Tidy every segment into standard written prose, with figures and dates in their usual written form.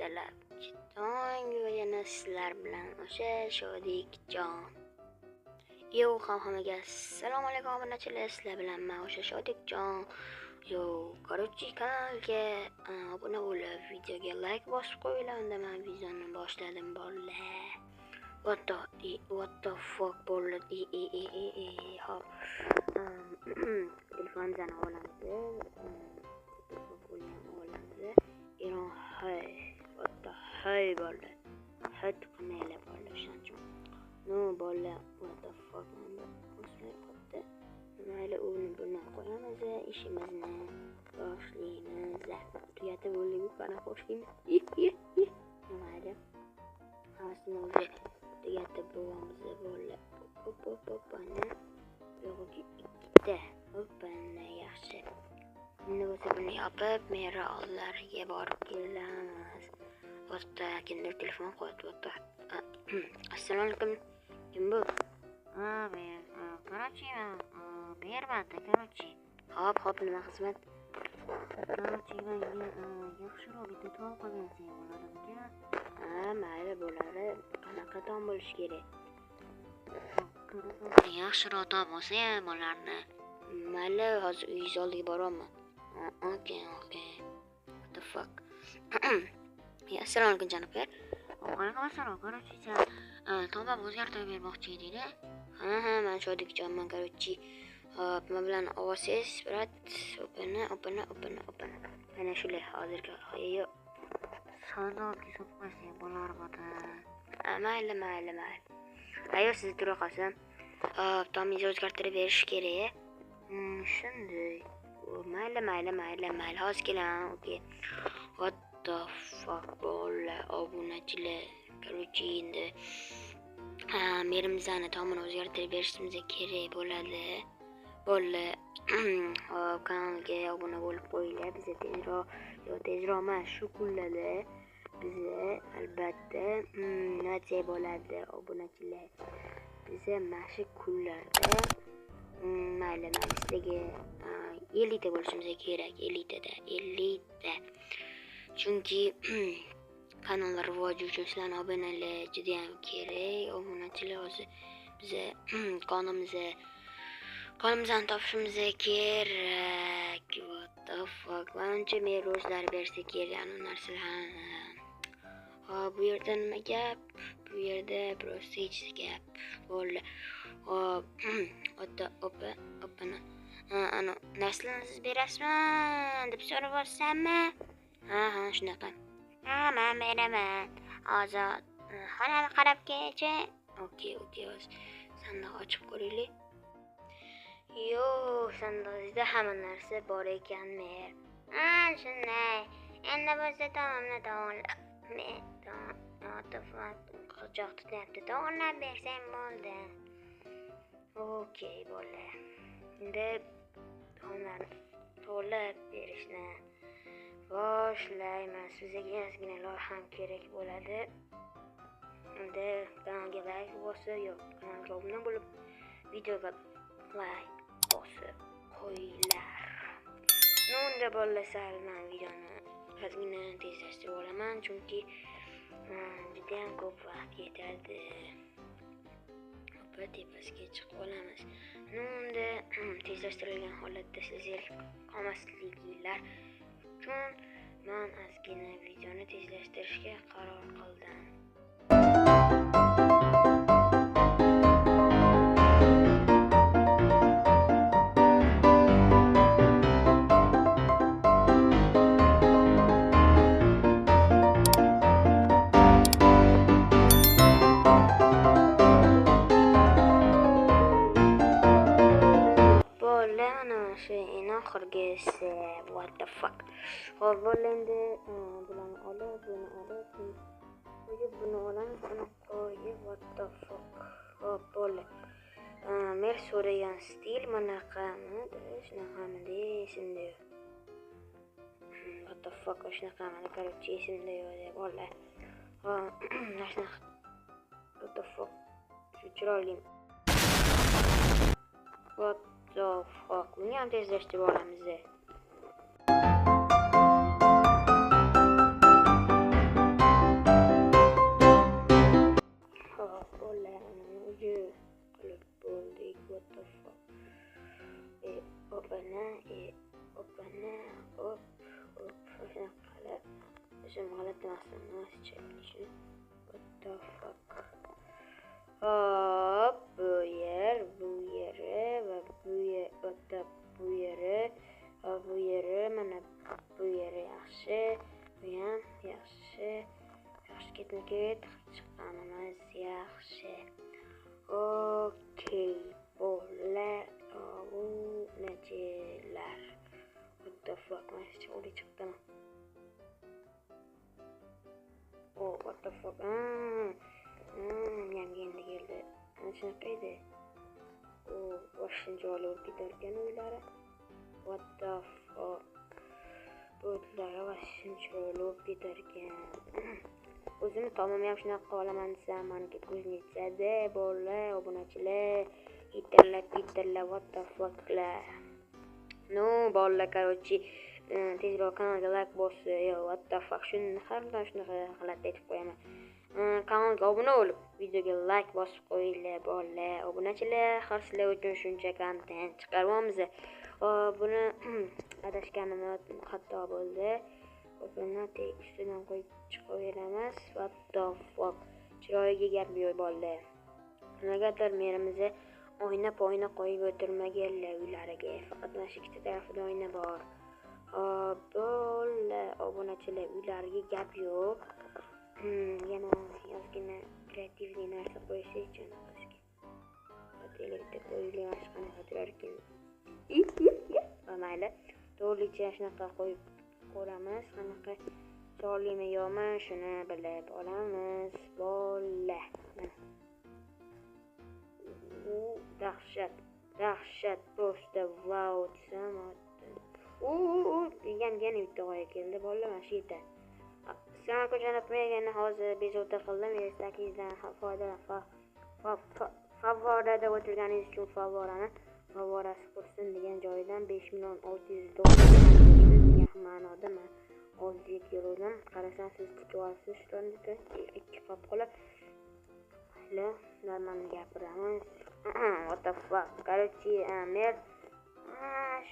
ertalab tong va yana sizlar bilan o'sha Shodikjon. Yo, hammaga assalomu alaykum obunachilar, sizlar bilan men o'sha Shodikjon. Yo, korotchi kanalga obuna bo'lib, videoga like bosib qo'yinglar, unda men videoni boshladim bolalar. What the fuck bolalar? Hop. Telefondan olamiz. What the hey bolalar. Hot qanaylar bolalar shuncha. No bolalar, what the fuck man. O'smay qotdi. Mayli uni buni qo'yamiz, ishimizni boshlaymiz. Tugatib bo'ldik, qana boshlaymiz. Mayli. Hammasini o'zi tugatib bo'lamiz bolalar. Ana. Yo'q, ikkita. Ana yaxshi. Endi bo'lsa buni yopib, mera ollariga borib kelamiz. O'tda kimdir telefon qo'ydi. Assalomu alaykum. Kim bu? Men Karachi, bermadi Karachi. Hop, nima xizmat? Karachi menga yaxshiroq bitta tom qilgansiz bo'ladimikan? Mayli bo'ladi. Qanaqa tom bo'lish kerak? Yaxshiroq tom bo'lsa ham bo'lardi. Mayli, hozir uyingiz oldiga boraman. Okay. What the fuck? Assalomu alaykum janoblar. Alaykum assalom. Karachicha, tomba o'zgartirib bermoqchi edingda? Ha, men Shodikjonman Karachi. Hop, men bilan ovozingiz birat open. Mana shunday hozirgi yo'q. Savdoga so'qmasa bo'larmidi? Mayli. Ayo, siz tura qolsam. Hop, tomingizni o'zgartirib berish kerak. Shunday. Mayli. Hozir kelaman. Okay. What the fuck bolalar, obunachilar. Korotchi endi merimizni tomini o'zgartirib berishimiz kerak bo'ladi. Bolalar, hop, kanalga obuna bo'lib qo'yinglar. Bizga tezroq emas, shu kunlarda bizga albatta nima bo'ladi obunachilar. Bizga mana shu kunlarda mayli sizga 50 ta bo'lishimiz kerak, 50 ta. Chunki kanallar rivoji uchun sizlarning obunalar juda ham kerak. Obunachilar hozir biza qonimizni topishimiz kerak. What the fuck? Menimcha men o'zlari bersa kerak anu narsalarni. Hop, bu yerda nima gap? Bu yerda просто hech gap. Bo'ldi. Hop, opana. Ana narsalarni siz berasizmi deb so'rab olsammi? Ha, shunaqa. Men beraman. Hozir xonani qarab kelchi. Okay, hozir sandiq ochib ko'raylik. Yo, sandig'ingizda hamma narsa bor ekanmi? Shunday. Endi bo'lsa taomni qochoq tutyapti. To'g'irlab bersang bo'ldi. Okay, bo'ldi. Endi taomlarni to'g'irlab berishni boshlayman. Sizga ozgina loyiham kerak bo'ladi. Endi kanalga like bosib, kanalga obuna bo'lib, videoga like bosib qo'yinglar. Unda bo'lsa men videoni ozgina tezlashtirib olaman, chunki juda ham ko'p vaqt ketadi. Tepasiga chiqib olamiz. Unda tezlashtirilgan holatda sizlar qolmasliginglar uchun men ozgina videoni tezlashtirishga qaror qildim. Oxirgisi, what the fuck? Hop, bo'ldi. Buni olib, buni olamiz, buni qo'yib, what the fuck? Hop, bo'ldi. Men so'ragan stil bunaqami? Shunaqami esimda yo'q. What the fuck, shunaqami? Korotchi esimda yo'q deb bo'ldi. Shunaqa. What the fuck? Shu chiroyli. What the fuck? Buni ham tezlashtirib olamiz. O'zim g'alati narsa ishni. What the fuck? Hop, bu yeri va bu yeri va bu yeri mana bu yeri yaxshi, bu ham yaxshi. Yaxshi ketma-ket chiqqanimiz yaxshi. Okey, bo'lar obunachilar. What the fuck, mana chiqdi chiqdimi? Oh, what the fuck? Yangi keldi. Ana shunaqa edi. Oh, vashshincha olib ketarkan uylari. What the fuck? Bo'tlari vashshincha olib ketarkan. O'zimni tomim ham shunaqa olaman desam, meniki ko'zni yetadi. Bolalar, obunachilar, hitterlar, what the fucklar. No, bolalar, короче, tezroq kanalga like bosing. Yo, what the fuck, shunaqa g'alati aytib qo'yaman. Kanalga obuna bo'lib, videoga like bosib qo'yinglar, bolalar, obunachilar. Har sizlar uchun shuncha kontent chiqaryapmiz. Buni adashganimni xato bo'ldi. Buni ustidan qo'yib chiqaveramiz. What the fuck? Chiroyiga gap yo'q bolalar. Nimagadir merimizni oyna qo'yib o'tirmaganlar uylariga. Faqat mana shu ikkita tarafida oyna bor. Bolalar, obunachilar, uylariga gap yo'q. Yana ozgina kreativniy narsa qo'yish uchun bizga. Televiziya qo'yilgan qanaqa turar ekan. Mayli, to'g'richa shunaqa qo'yib ko'ramiz. Qanaqa chiroylimi yo'qmi, shuni bilib olamiz. Bolalar. Dahshat, просто wow desam. Yana bitta g'oya keldi. Bolalar, mana shu yerda. Sen ko'chanib megani hozir bezovta qildim. 8dan favorada o'tirganingiz uchun favorasi qursin degan joyidan 5.600.000 degan ma'noda men 6 keldim. Qarasam siz tikib olasiz shunda ikki qop qilib. Hali normalni gapiramiz. What the fuck? Короче, mer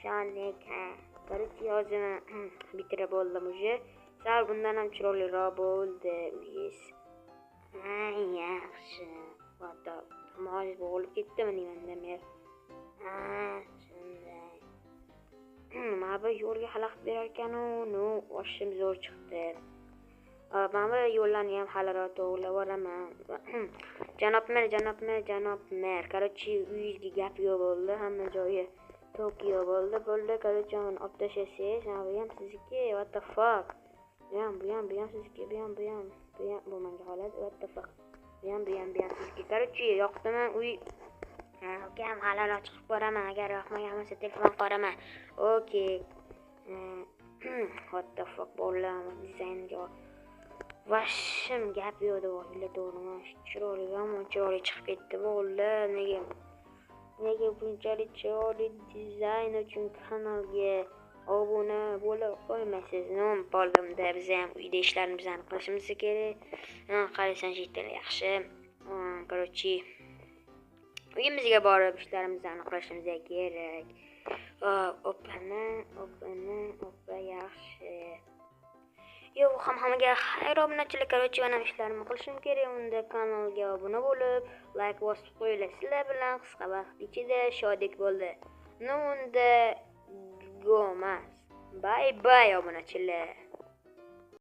shanika. Короче, hozir bitirib bo'ldim уже. Sal bundan ham chiroyliroq bo'ldi uyingiz. Yaxshi. What the hozir bo'lib ketdimi nimanda mer? Shunday. Mana bu yo'lga xalaqit berar ekan-u, no, oshim zo'r chiqdi. Mana bu yo'llarni ham haliroq to'g'rilab boraman. Janob mer. Короче, uyingizga gap yo'q bo'ldi, hamma joyi Tokio bo'ldi. Короче, uni olib tashlasangiz, mana bu ham sizniki. What the fuck? Bu ham sizniki, bu ham. Bu menga holat, what the fuck? Bu ham sizniki. Короче, yoqdimi uy? Ukam haliroq chiqib boraman. Agar yoqmagan bo'lsa telefon qaraman. Okay. What the fuck bolalar, dizaynga vashim gap yo'q deb o'ylaydi to'g'rimi? Chiroyli chiqib ketdi bolalar. Nega bunchalik chiroyli dizayn uchun kanalga obuna bo'lib qo'ymaysiz? Nima bo'ldimda biz ham uyda ishlarimizni qilishimiz kerak. Qarasang shekilli yaxshi. Короче, uyimizga borib ishlarimizni qilishimiz kerak. Oppa yaxshi. Yo, hammaga xayr obunachilar. Короче, mana ishlarimni qilishim kerak. Unda kanalga obuna bo'lib, like bosib qo'yinglar. Sizlar bilan qisqa vaqt ichida shodlik bo'ldi. No, unda go'mas. Bye obunachilar.